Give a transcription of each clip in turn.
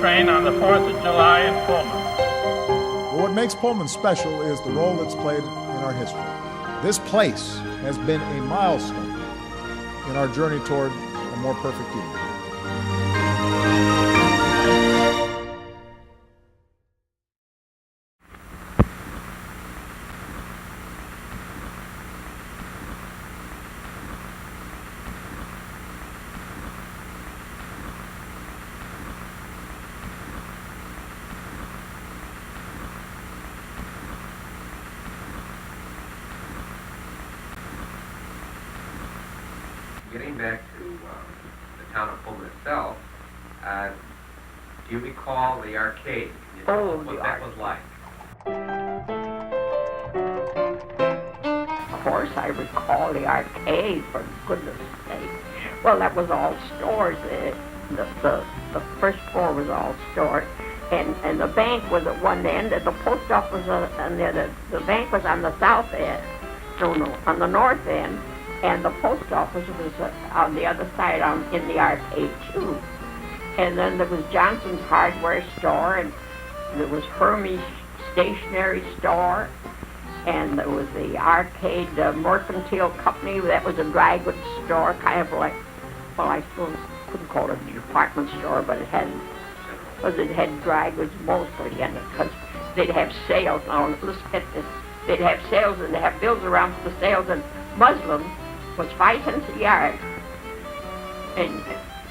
train on the 4th of July in Pullman. Well, what makes Pullman special is the role it's played in our history. This place has been a milestone in our journey toward a more perfect evening. Getting back to the town of Pullman itself, do you recall the arcade? What that was like? Of course, I recall the arcade, for goodness sake. Well, that was all stores. The first floor was all stores, and the bank was at one end, and the post office was on the other. The bank was on the south end. No, on the north end. And the post office was on the other side in the arcade, too. And then there was Johnson's hardware store, and there was Hermes stationery store, and there was the Arcade Mercantile Company. That was a dry goods store, kind of like, well, I still couldn't call it a department store, but it had dry goods mostly, and because they'd have sales. Now, let's get this. They'd have sales, and they'd have bills around for the sales, and muslin was 5 cents a yard, and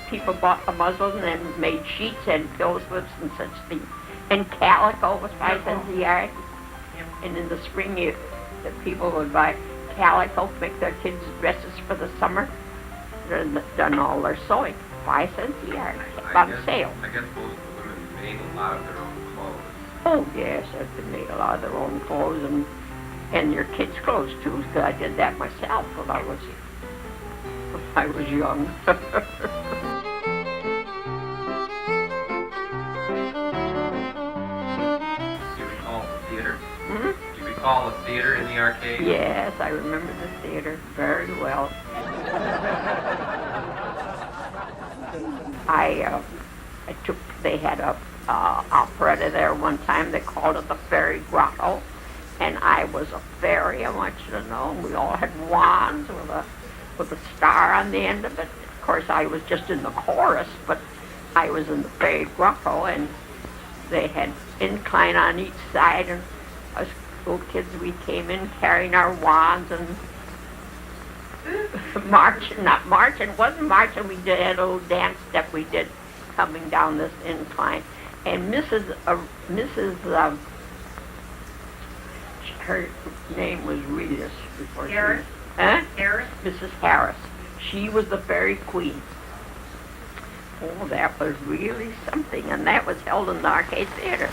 people bought the muslin and made sheets and pill slips and such things. And calico was 5 cents a yard, and in the spring the people would buy calico to make their kids' dresses for the summer. They'd done all their sewing, 5 cents a yard, on sale. I guess most of the women made a lot of their own clothes. Oh yes, they made a lot of their own clothes, and your kids' clothes too, because I did that myself when I was young. Do you recall the theater? Do you recall the theater in the arcade? Yes, I remember the theater very well. They had a operetta there one time. They called it the Fairy Grotto. And I was a fairy, I want you to know. We all had wands with a star on the end of it. Of course, I was just in the chorus, but I was in the Fairy Grotto, and they had incline on each side, and us little kids, we came in carrying our wands and marching. Not marching, it wasn't marching. We did a little dance step we did coming down this incline. And her name was Rita before Harris? Harris? Mrs. Harris. She was the fairy queen. Oh, that was really something, and that was held in the Arcade Theater.